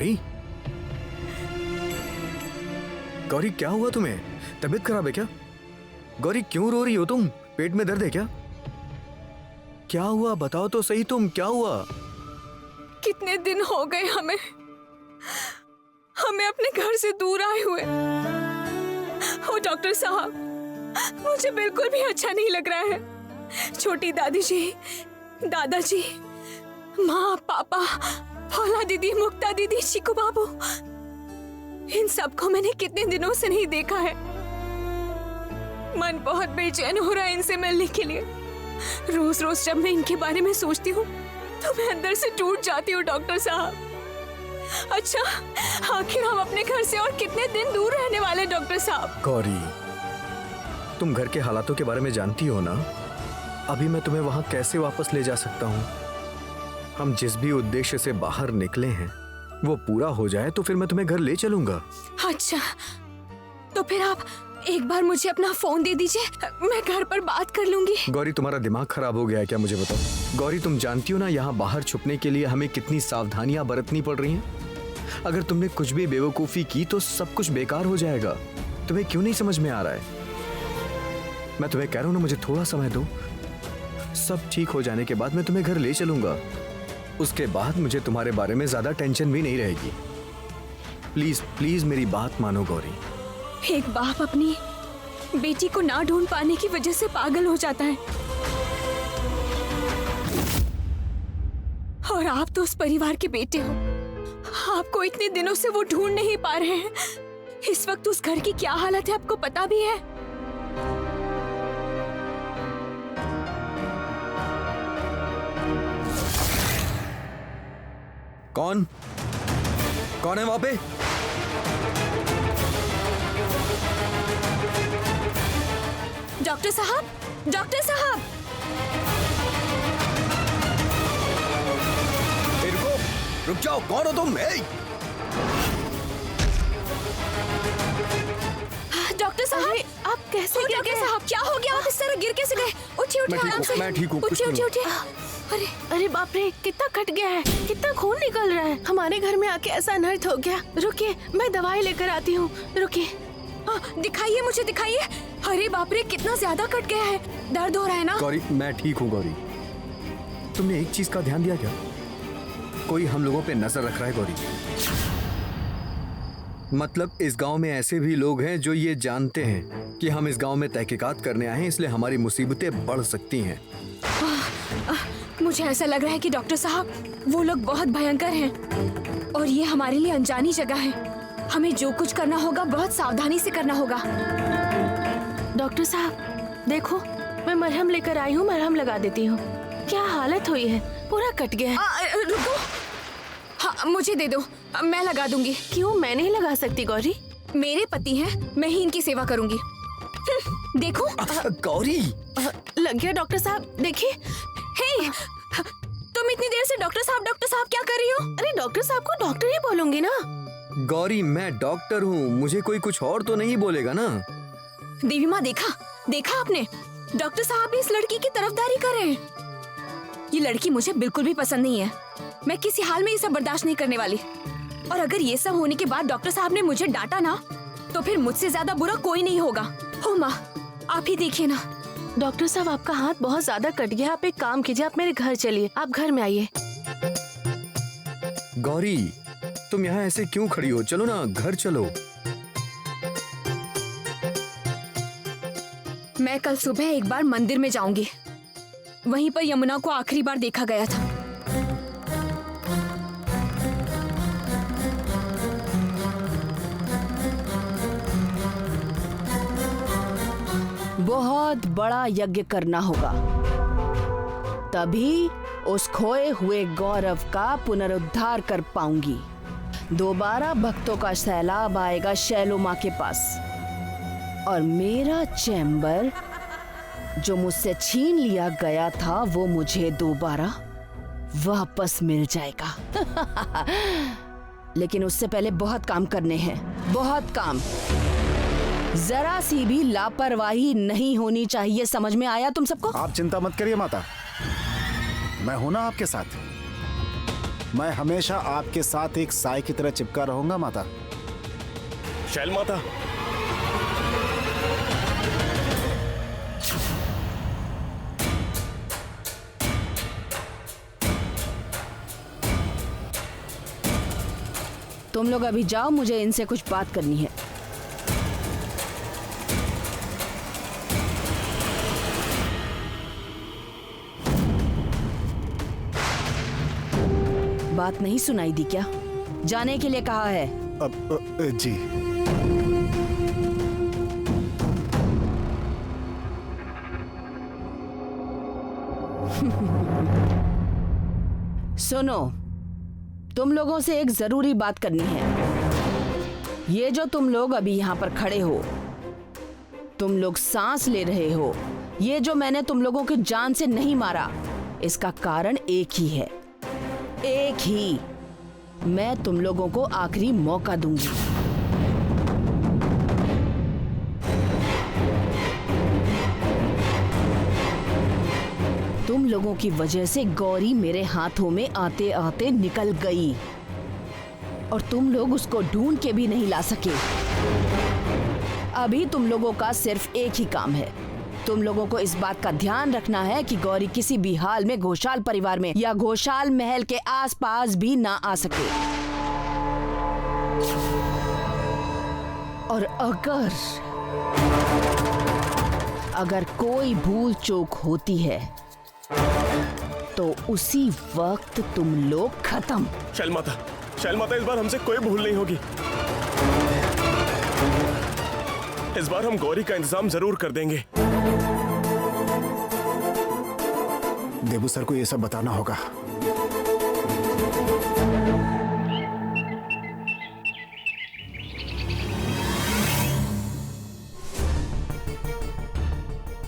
गौरी, गौरी क्या हुआ तुम्हें? तबीयत खराब है क्या? गौरी क्यों रो रही हो तुम? पेट में दर्द है क्या? क्या हुआ बताओ तो सही, तुम क्या हुआ? कितने दिन हो गए हमें अपने घर से दूर आए हुए। ओ डॉक्टर साहब, मुझे बिल्कुल भी अच्छा नहीं लग रहा है। छोटी दादी जी, दादाजी, माँ, पापा, फौला दीदी, मुक्ता दीदी, चीकू बाबू, इन सबको मैंने कितने दिनों से नहीं देखा है। मन बहुत बेचैन हो रहा है इनसे मिलने के लिए। रोज रोज जब मैं इनके बारे में सोचती हूँ तो मैं अंदर से टूट जाती हूँ डॉक्टर साहब। अच्छा, आखिर हम अपने घर से और कितने दिन दूर रहने वाले डॉक्टर साहब? गौरी, तुम घर के हालातों के बारे में जानती हो ना। अभी मैं तुम्हें वहां कैसे वापस ले जा सकता हूँ? हम जिस भी उद्देश्य से बाहर निकले हैं वो पूरा हो जाए तो फिर मैं तुम्हें घर ले चलूंगा। अच्छा, तो फिर आप एक बार मुझे अपना फोन दे दीजिए, मैं घर पर बात कर लूंगी। गौरी, तुम्हारा दिमाग खराब हो गया है क्या? मुझे बताओ। गौरी, तुम जानती हो ना यहाँ बाहर छुपने के लिए हमें कितनी सावधानियां बरतनी पड़ रही हैं। अगर तुमने कुछ भी बेवकूफी की तो सब कुछ बेकार हो जाएगा। तुम्हें क्यों नहीं समझ में आ रहा है? मैं तुम्हें कह रहा हूं ना, मुझे थोड़ा समय दो। सब ठीक हो जाने के बाद मैं तुम्हें घर ले चलूंगा। उसके बाद मुझे तुम्हारे बारे में ज्यादा टेंशन भी नहीं रहेगी। प्लीज प्लीज मेरी बात मानो गौरी। एक बाप अपनी बेटी को ना ढूंढ पाने की वजह से पागल हो जाता है, और आप तो उस परिवार के बेटे हो। आपको इतने दिनों से वो ढूंढ नहीं पा रहे हैं। इस वक्त उस घर की क्या हालत है आपको पता भी है। कौन कौन है वहां पे? डॉक्टर साहब, डॉक्टर साहब! रुक जाओ, कौन हो तुम? डॉक्टर साहब, आप कैसे गिर गए? साहब, क्या हो गया? आप इस तरह गिर कैसे गए? उठिए उठिए, आराम से। मैं ठीक हूँ। उठिए उठिए उठिए। अरे अरे बाप रे, कितना कट गया है, कितना खून निकल रहा है। हमारे घर में आके ऐसा अनर्थ हो गया। रुकिए, मैं दवाई लेकर आती हूँ। रुकिए। दिखाइए, मुझे दिखाइए। अरे बाप रे, कितना ज्यादा कट गया है। दर्द हो रहा है ना? गौरी, मैं ठीक हूँ। गौरी, तुमने एक चीज का ध्यान दिया क्या? कोई हम लोगों पे नजर रख रहा है गौरी। मतलब इस गांव में ऐसे भी लोग हैं जो ये जानते हैं कि हम इस गांव में तहकीकात करने आए हैं, इसलिए हमारी मुसीबतें बढ़ सकती हैं। मुझे ऐसा लग रहा है कि डॉक्टर साहब, वो लोग बहुत भयंकर हैं और ये हमारे लिए अनजानी जगह है। हमें जो कुछ करना होगा बहुत सावधानी से करना होगा। डॉक्टर साहब देखो, मैं मरहम लेकर आई हूँ, मरहम लगा देती हूँ। क्या हालत हुई है, पूरा कट गया है। रुको, हाँ मुझे दे दो, मैं लगा दूंगी। क्यों, मैं नहीं लगा सकती गौरी? मेरे पति हैं, मैं ही इनकी सेवा करूंगी। देखो। गौरी, लग गया डॉक्टर साहब, देखिए। हे, तुम इतनी देर से डॉक्टर साहब क्या कर रही हो? अरे डॉक्टर साहब को डॉक्टर ही बोलूंगी ना। गौरी, मैं डॉक्टर हूँ, मुझे कोई कुछ और तो नहीं बोलेगा ना। देवी माँ, देखा आपने? डॉक्टर साहब भी इस लड़की की तरफदारी कर रहे हैं। ये लड़की मुझे बिल्कुल भी पसंद नहीं है। मैं किसी हाल में ये सब बर्दाश्त नहीं करने वाली। और अगर ये सब होने के बाद डॉक्टर साहब ने मुझे डांटा ना, तो फिर मुझसे ज्यादा बुरा कोई नहीं होगा। हो माँ, आप ही देखिए ना। डॉक्टर साहब, आपका हाथ बहुत ज्यादा कट गया। आप एक काम कीजिए, आप मेरे घर चलिए। आप घर में आइए। गौरी, तुम यहाँ ऐसे क्यों खड़ी हो? चलो ना, घर चलो। मैं कल सुबह एक बार मंदिर में जाऊंगी। वहीं पर यमुना को आखिरी बार देखा गया था। बहुत बड़ा यज्ञ करना होगा, तभी उस खोए हुए गौरव का पुनरुद्धार कर पाऊंगी। दोबारा भक्तों का सैलाब आएगा शैलो माँ के पास, और मेरा चैम्बर जो मुझसे छीन लिया गया था वो मुझे दोबारा वापस मिल जाएगा। लेकिन उससे पहले बहुत काम करने हैं, बहुत काम। जरा सी भी लापरवाही नहीं होनी चाहिए, समझ में आया तुम सबको? आप चिंता मत करिए माता, मैं हूं ना आपके साथ। मैं हमेशा आपके साथ एक साई की तरह चिपका रहूंगा माता। शैल माता, तुम लोग अभी जाओ, मुझे इनसे कुछ बात करनी है। बात नहीं सुनाई दी क्या? जाने के लिए कहा है। जी। सुनो, तुम लोगों से एक जरूरी बात करनी है। ये जो तुम लोग अभी यहाँ पर खड़े हो, तुम लोग सांस ले रहे हो, ये जो मैंने तुम लोगों की जान से नहीं मारा, इसका कारण एक ही है, एक ही। मैं तुम लोगों को आखिरी मौका दूंगी। तुम लोगों की वजह से गौरी मेरे हाथों में आते आते निकल गई और तुम लोग उसको ढूंढ के भी नहीं ला सके। अभी तुम लोगों का सिर्फ एक ही काम है। तुम लोगों को इस बात का ध्यान रखना है कि गौरी किसी भी हाल में घोषाल परिवार में या घोषाल महल के आसपास भी ना आ सके। और अगर कोई भूल चूक होती है तो उसी वक्त तुम लोग खत्म। शैल माता, इस बार हमसे कोई भूल नहीं होगी। इस बार हम गौरी का इंतजाम जरूर कर देंगे। देबू सर को ये सब बताना होगा।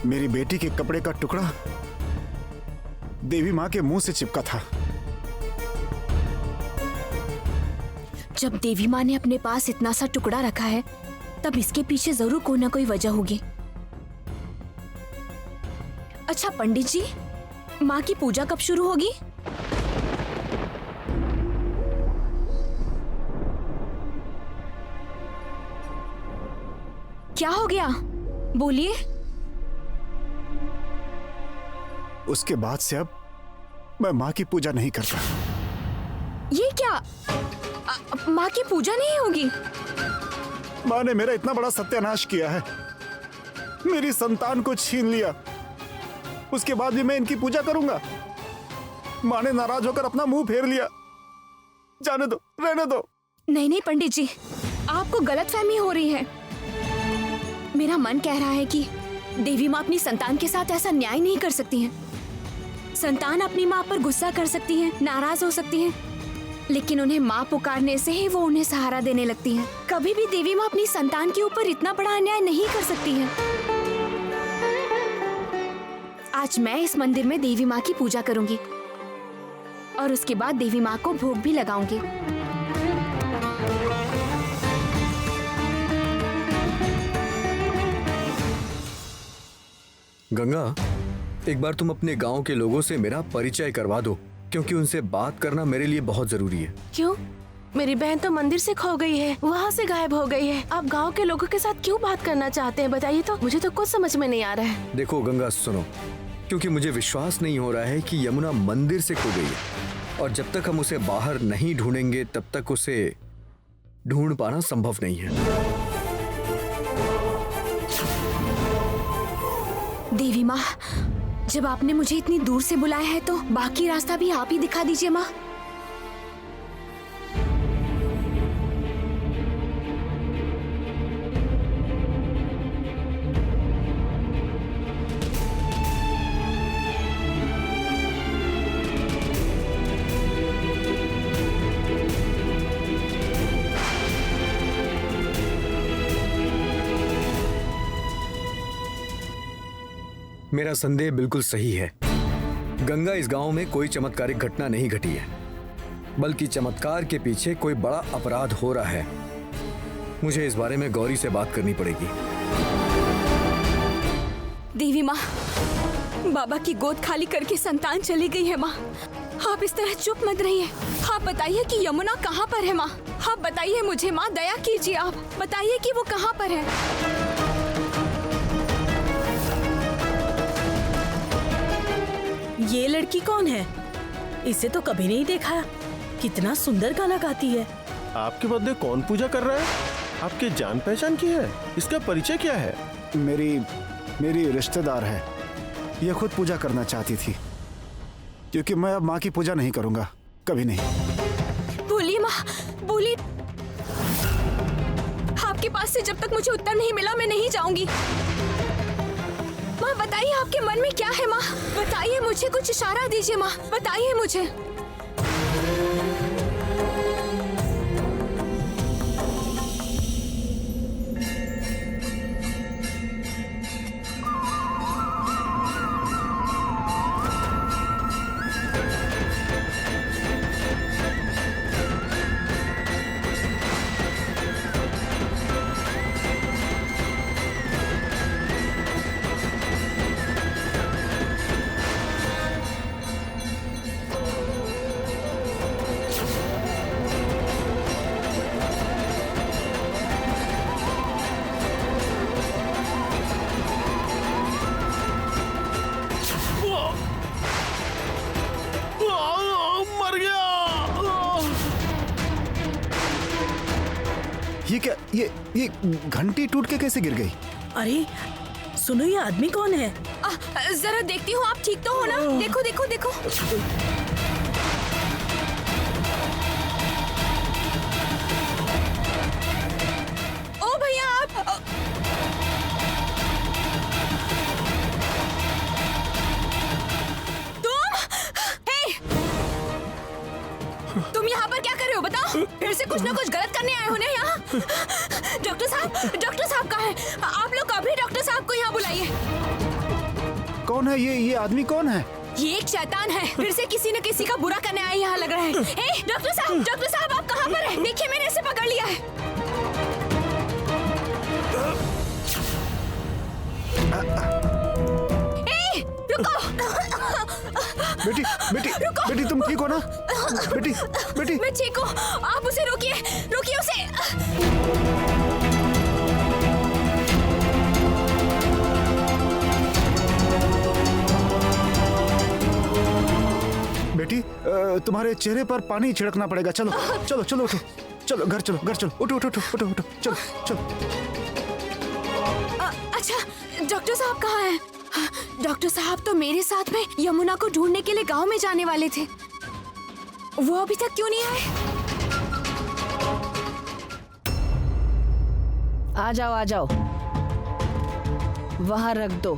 मेरी बेटी के कपड़े का टुकड़ा देवी माँ के मुंह से चिपका था। जब देवी माँ ने अपने पास इतना सा टुकड़ा रखा है, तब इसके पीछे जरूर कोई ना कोई वजह होगी। अच्छा पंडित जी, माँ की पूजा कब शुरू होगी? क्या हो गया? बोलिए। उसके बाद से अब मैं माँ की पूजा नहीं करता। ये क्या? माँ की पूजा नहीं होगी? माँ ने मेरा इतना बड़ा सत्यानाश किया है, मेरी संतान को छीन लिया, उसके बाद भी मैं इनकी पूजा करूंगा? माँ ने नाराज होकर अपना मुंह फेर लिया। जाने दो, रहने दो। नहीं नहीं पंडित जी, आपको गलतफहमी हो रही है। मेरा मन कह रहा है कि देवी माँ अपनी संतान के साथ ऐसा न्याय नहीं कर सकती हैं। संतान अपनी माँ पर गुस्सा कर सकती है, नाराज हो सकती है, लेकिन उन्हें माँ पुकारने से ही वो उन्हें सहारा देने लगती हैं। कभी भी देवी माँ अपनी संतान के ऊपर इतना बड़ा अन्याय नहीं कर सकती है। आज मैं इस मंदिर में देवी माँ की पूजा करूंगी और उसके बाद देवी माँ को भोग भी लगाऊंगी। गंगा, एक बार तुम अपने गांव के लोगों से मेरा परिचय करवा दो, क्योंकि उनसे बात करना मेरे लिए बहुत जरूरी है। क्यों? मेरी बहन तो मंदिर से खो गई है, वहाँ से गायब हो गई है। आप गांव के लोगों के साथ क्यों बात करना चाहते हैं, बताइए तो। मुझे तो कुछ समझ में नहीं आ रहा है। देखो गंगा, सुनो, क्योंकि मुझे विश्वास नहीं हो रहा है कि यमुना मंदिर से खो गई है, और जब तक हम उसे बाहर नहीं ढूंढेंगे तब तक उसे ढूंढ पाना संभव नहीं है। देवी माँ, जब आपने मुझे इतनी दूर से बुलाया है तो बाकी रास्ता भी आप ही दिखा दीजिए माँ। मेरा संदेह बिल्कुल सही है। गंगा, इस गांव में कोई चमत्कारिक घटना नहीं घटी है, बल्कि चमत्कार के पीछे कोई बड़ा अपराध हो रहा है। मुझे इस बारे में गौरी से बात करनी पड़ेगी। देवी माँ, बाबा की गोद खाली करके संतान चली गई है माँ। आप इस तरह चुप मत रहिए। आप बताइए कि यमुना कहाँ पर है माँ। आप बताइए मुझे माँ, दया कीजिए, आप बताइए कि वो कहाँ पर है। ये लड़की कौन है? इसे तो कभी नहीं देखा। कितना सुंदर गाना गाती है। आपके बदले कौन पूजा कर रहा है? आपके जान पहचान की है? इसका परिचय क्या है? मेरी रिश्तेदार है। ये खुद पूजा करना चाहती थी, क्योंकि मैं अब माँ की पूजा नहीं करूंगा, कभी नहीं। बोलिए माँ, बोलिए। आपके पास से जब तक मुझे उत्तर नहीं मिला मैं नहीं जाऊंगी। माँ बताइए आपके मन में क्या है माँ, बताइए मुझे, कुछ इशारा दीजिए माँ, बताइए मुझे। मर गया। ये क्या, ये घंटी टूट के कैसे गिर गई? अरे सुनो, ये आदमी कौन है? जरा देखती हूँ, आप ठीक तो हो ना? देखो देखो देखो। ओ भैया आप तुम यहाँ पर क्या कर रहे हो बताओ? फिर से कुछ ना कुछ गलत करने आए हो ना यहाँ? डॉक्टर साहब कहाँ हैं? आप लोग अभी डॉक्टर साहब को यहाँ बुलाइए। कौन है ये आदमी कौन है? ये एक शैतान है, फिर से किसी न किसी का बुरा करने आया यहाँ लग रहा है। हे, डॉक्टर साहब आप कहाँ पर हैं? देखिए मैंने इसे पकड़ लिया है। रुको। बेटी तुम ठीक हो ना? बेटी मैं ठीक हूँ, आप उसे रोकिए उसे। बेटी, तुम्हारे चेहरे पर पानी छिड़कना पड़ेगा। चलो उठो, चलो घर चलो, उठो चलो। अच्छा डॉक्टर साहब कहाँ हैं? डॉक्टर साहब तो मेरे साथ में यमुना को ढूंढने के लिए गांव में जाने वाले थे। वो अभी तक क्यों नहीं आए? आ जाओ, वहां रख दो।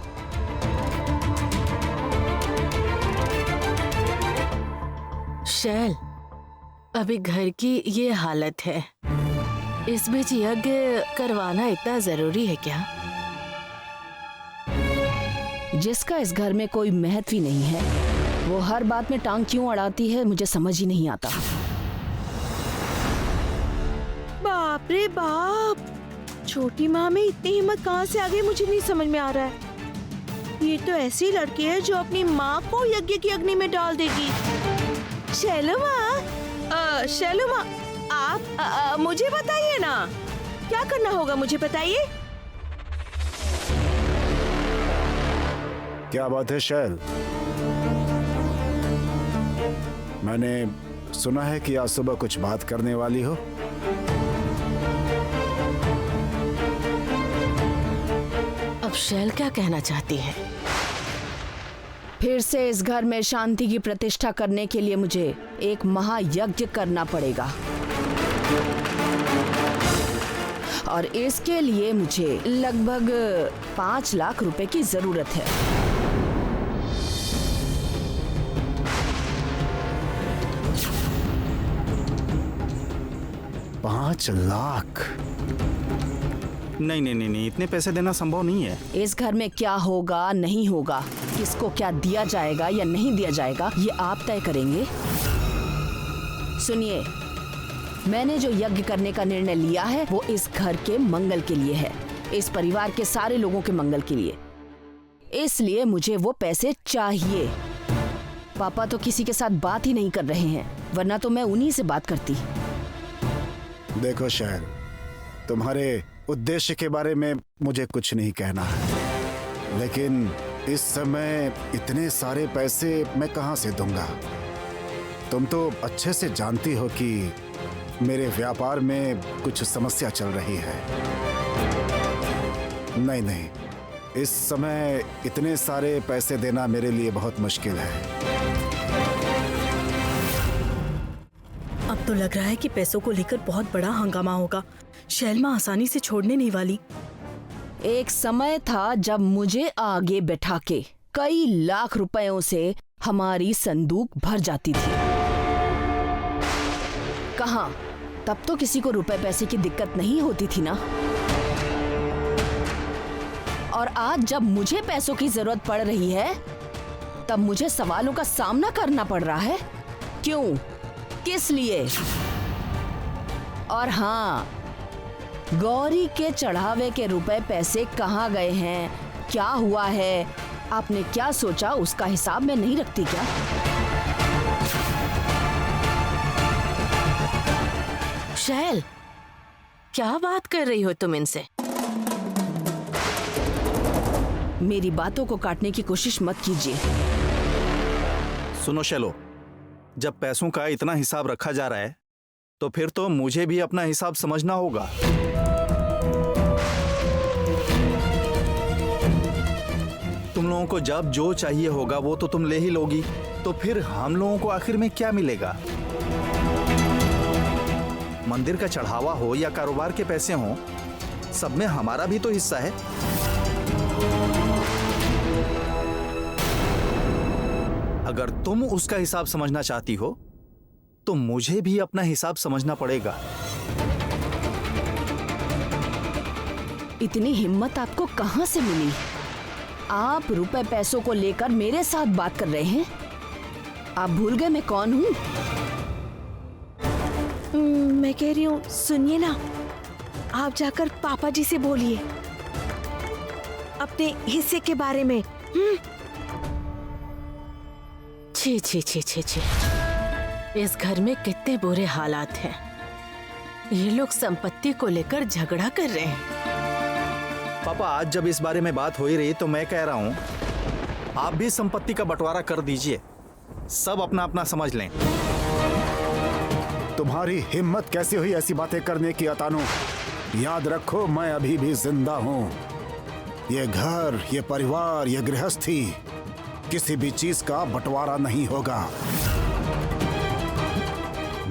शैल, अभी घर की ये हालत है, इस बीच यज्ञ करवाना इतना जरूरी है क्या? जिसका इस घर में कोई महत्व ही नहीं है, वो हर बात में टांग क्यों अड़ाती है, मुझे समझ ही नहीं आता। बाप रे बाप, छोटी माँ में इतनी हिम्मत कहाँ से आ गई मुझे नहीं समझ में आ रहा है। ये तो ऐसी लड़की है जो अपनी माँ को यज्ञ की अग्नि में डाल देगी। शैलो माँ, आप मुझे बताइए ना, क्या करना होगा मुझे बताइए। क्या बात है शैल? मैंने सुना है कि आज सुबह कुछ बात करने वाली हो। अब शैल क्या कहना चाहती है? फिर से इस घर में शांति की प्रतिष्ठा करने के लिए मुझे एक महायज्ञ करना पड़ेगा, और इसके लिए मुझे लगभग 5 लाख रुपए की जरूरत है। 5 लाख? नहीं, इतने पैसे देना संभव नहीं है। इस घर में क्या होगा, नहीं होगा, किसको क्या दिया जाएगा या नहीं दिया जाएगा, ये आप तय करेंगे। सुनिए, मैंने जो यज्ञ करने का निर्णय लिया है वो इस घर के मंगल के लिए है, इस परिवार के सारे लोगों के मंगल के लिए। इसलिए मुझे वो पैसे चाहिए। पापा तो किसी के साथ बात ही नहीं कर रहे हैं, वरना तो मैं उन्हीं से बात करती। देखो शहर, तुम्हारे उद्देश्य के बारे में मुझे कुछ नहीं कहना है, लेकिन इस समय इतने सारे पैसे मैं कहां से दूंगा? तुम तो अच्छे से जानती हो कि मेरे व्यापार में कुछ समस्या चल रही है। नहीं, इस समय इतने सारे पैसे देना मेरे लिए बहुत मुश्किल है। अब तो लग रहा है कि पैसों को लेकर बहुत बड़ा हंगामा होगा। शैलमा आसानी से छोड़ने नहीं वाली। एक समय था जब मुझे आगे बैठा के कई लाख रुपयों से हमारी संदूक भर जाती थी। कहाँ? तब तो किसी को रुपए पैसे की दिक्कत नहीं होती थी ना। और आज जब मुझे पैसों की जरूरत पड़ रही है, तब मुझे सवालों का सामना करना पड़ रहा है। क्यों? किस लिए? और हाँ, गौरी के चढ़ावे के रुपए पैसे कहाँ गए हैं, क्या हुआ है, आपने क्या सोचा, उसका हिसाब मैं नहीं रखती क्या? शैल, क्या बात कर रही हो तुम इनसे? मेरी बातों को काटने की कोशिश मत कीजिए। सुनो शैलो, जब पैसों का इतना हिसाब रखा जा रहा है तो फिर तो मुझे भी अपना हिसाब समझना होगा। तुम लोगों को जब जो चाहिए होगा वो तो तुम ले ही लोगी, तो फिर हम लोगों को आखिर में क्या मिलेगा? मंदिर का चढ़ावा हो या कारोबार के पैसे हो, सब में हमारा भी तो हिस्सा है। अगर तुम उसका हिसाब समझना चाहती हो तो मुझे भी अपना हिसाब समझना पड़ेगा। इतनी हिम्मत आपको कहां से मिली? आप रुपए पैसों को लेकर मेरे साथ बात कर रहे हैं? आप भूल गए मैं कौन हूं? मैं कह रही हूँ, सुनिए ना, आप जाकर पापा जी से बोलिए अपने हिस्से के बारे में। छी छी छी छी छी, इस घर में कितने बुरे हालात हैं। ये लोग संपत्ति को लेकर झगड़ा कर रहे हैं। पापा, आज जब इस बारे में बात हो ही रही तो मैं कह रहा हूँ आप भी संपत्ति का बंटवारा कर दीजिए, सब अपना अपना समझ लें। तुम्हारी हिम्मत कैसे हुई ऐसी बातें करने की अतानु? याद रखो, मैं अभी भी जिंदा हूँ। ये घर, ये परिवार, ये गृहस्थी, किसी भी चीज का बंटवारा नहीं होगा।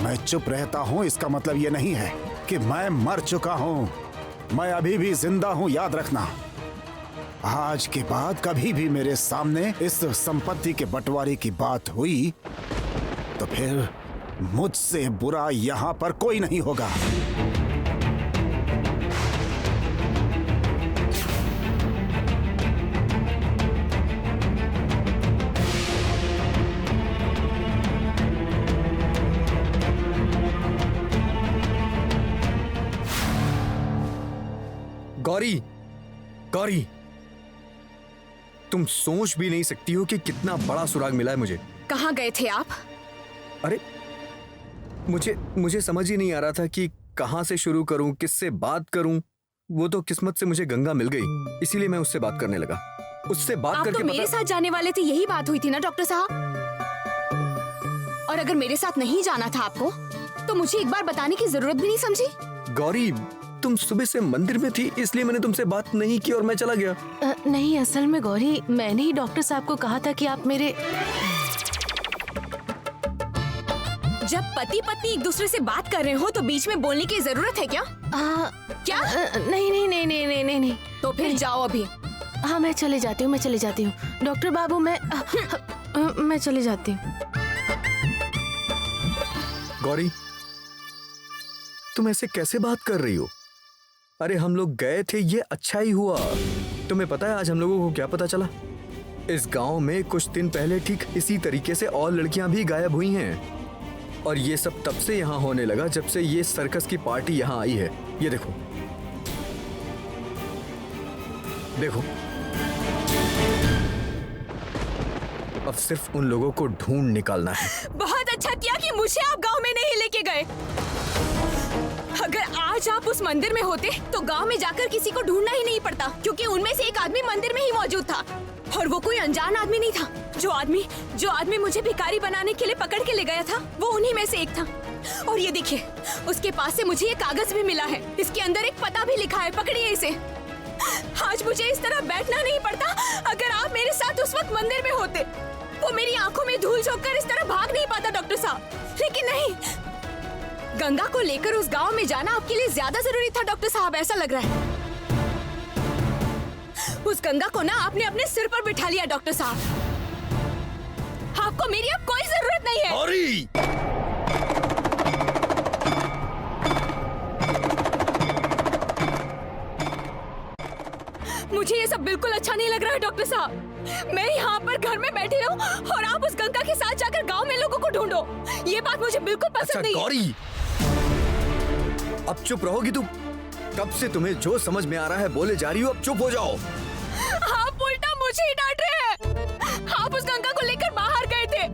मैं चुप रहता हूँ इसका मतलब ये नहीं है कि मैं मर चुका हूँ। मैं अभी भी जिंदा हूँ, याद रखना। आज के बाद कभी भी मेरे सामने इस संपत्ति के बंटवारे की बात हुई तो फिर मुझसे बुरा यहाँ पर कोई नहीं होगा। गौरी, गौरी, तुम सोच भी नहीं सकती हो कि कितना बड़ा सुराग मिला है मुझे। कहाँ गए थे आप? अरे मुझे समझ ही नहीं आ रहा था कि कहां से शुरू करूं, किससे बात करूं। वो तो किस्मत से मुझे गंगा मिल गई, इसीलिए मैं उससे बात करने लगा। उससे बात आप करके तो मेरे साथ जाने वाले थे, यही बात हुई थी ना डॉक्टर साहब? और अगर मेरे साथ नहीं जाना था आपको तो मुझे एक बार बताने की जरूरत भी नहीं समझी? गौरी, तुम सुबह से मंदिर में थी, इसलिए मैंने तुमसे बात नहीं की और मैं चला गया। नहीं, असल में गौरी, मैंने ही डॉक्टर साहब को कहा था कि आप मेरे... जब पति पत्नी एक दूसरे से बात कर रहे हो तो बीच में बोलने की जरूरत है क्या? क्या? नहीं नहीं नहीं नहीं नहीं नहीं नहीं। तो फिर जाओ अभी। हाँ, मैं चले जाती हूँ। डॉक्टर बाबू, मैं चले जाती हूँ। गौरी, तुम ऐसे कैसे बात कर रही हो? अरे हम लोग गए थे, ये अच्छा ही हुआ। तुम्हें पता है आज हम लोगों को क्या पता चला? इस गांव में कुछ दिन पहले ठीक इसी तरीके से और लड़कियां भी गायब हुई हैं। और ये सब तब से यहाँ होने लगा जब से ये सर्कस की पार्टी यहाँ आई है। ये देखो, देखो। अब सिर्फ उन लोगों को ढूंढ निकालना है। बहुत अच्छा किया कि मुझे आप गांव में नहीं लेके गए। अगर आज आप उस मंदिर में होते तो गांव में जाकर किसी को ढूंढना ही नहीं पड़ता, क्योंकि उनमें से एक आदमी मंदिर में ही मौजूद था और वो कोई अनजान आदमी नहीं था। जो आदमी मुझे भिखारी बनाने के लिए पकड़ के ले गया था वो उन्हीं में से एक था। और ये देखिए, उसके पास से मुझे ये कागज भी मिला है, इसके अंदर एक पता भी लिखा है, पकड़िए इसे। आज मुझे इस तरह बैठना नहीं पड़ता। अगर आप मेरे साथ उस वक्त मंदिर में होते, वो मेरी आंखों में धूल झोंककर इस तरह भाग नहीं पाता डॉक्टर साहब। लेकिन नहीं, गंगा को लेकर उस गांव में जाना आपके लिए ज्यादा जरूरी था डॉक्टर साहब, ऐसा लग रहा है। उस गंगा को ना आपने अपने सिर पर बिठा लिया डॉक्टर साहब। आपको मेरी अब कोई जरूरत नहीं है। गौरी! मुझे ये सब बिल्कुल अच्छा नहीं लग रहा है डॉक्टर साहब। मैं यहाँ पर घर में बैठी रहूं और आप उस गंगा के साथ जाकर गांव में लोगों को ढूंढो, ये बात मुझे बिल्कुल पसंद नहीं है। गौरी, अब चुप रहोगी तुम? कब से तुम्हें जो समझ में आ रहा है बोले जा रही हो, अब चुप हो जाओ। आप उल्टा मुझे ही डांट रहे हैं। आप उस गंगा को लेकर बाहर गए थे,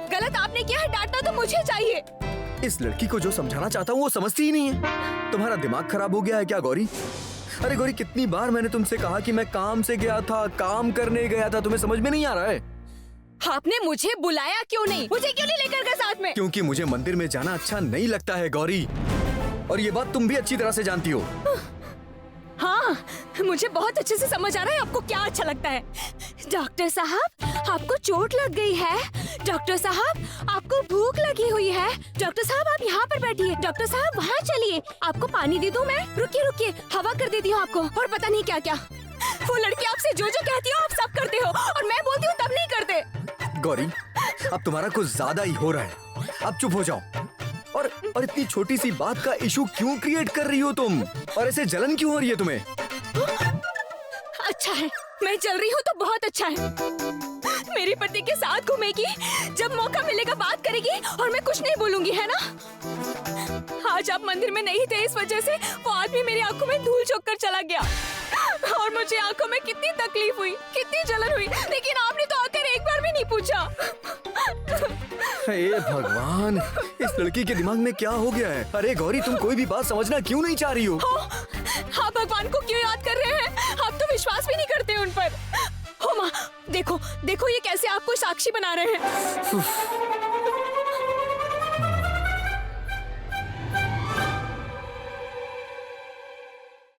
गलत आपने किया है, डांटना तो मुझे चाहिए। इस लड़की को जो समझाना चाहता हूँ वो समझती ही नहीं है। तुम्हारा दिमाग खराब हो गया है क्या गौरी? अरे गौरी, कितनी बार मैंने तुमसे कहा कि मैं काम से गया था, काम करने गया था, तुम्हें समझ में नहीं आ रहा है? आपने मुझे बुलाया क्यों नहीं? मुझे क्यों नहीं लेकर गए साथ में? क्योंकि मुझे मंदिर में जाना अच्छा नहीं लगता है गौरी, और ये बात तुम भी अच्छी तरह से जानती हो। हाँ, मुझे बहुत अच्छे से समझ आ रहा है आपको क्या अच्छा लगता है। डॉक्टर साहब, आपको चोट लग गई है। डॉक्टर साहब, आपको भूख लगी हुई है। डॉक्टर साहब, आप यहाँ पर बैठिए। डॉक्टर साहब, वहाँ चलिए, आपको पानी दे दूँ मैं? रुकिए रुकिए, हवा कर देती हूँ आपको। और पता नहीं क्या क्या, वो लड़की आपसे जो जो कहती हो आप सब करते हो, और मैं बोलती हूँ तब नहीं करते। गौरी, अब तुम्हारा कुछ ज्यादा ही हो रहा है, अब चुप हो जाओ। और इतनी छोटी सी बात का इशू क्यों क्रिएट कर रही हो तुम? और ऐसे जलन क्यों हो रही है तुम्हें? अच्छा है, मैं चल रही हूँ तो बहुत अच्छा है। मेरे पति के साथ घूमेगी, जब मौका मिलेगा बात करेगी, और मैं कुछ नहीं बोलूंगी, है ना? आज आप मंदिर में नहीं थे, इस वजह से वो आदमी मेरी आंखों में धूल झोंक कर चला गया, और मुझे आंखों में कितनी तकलीफ हुई, कितनी जलन हुई, लेकिन आपने तो आकर एक बार भी नहीं पूछा। हे भगवान, इस लड़की के दिमाग में क्या हो गया है? अरे गौरी, तुम कोई भी बात समझना क्यों नहीं चाह रही हो? आप भगवान को क्यों याद कर रहे हैं? आप तो विश्वास भी नहीं करते उन पर। हो माँ, देखो देखो ये कैसे आपको साक्षी बना रहे हैं।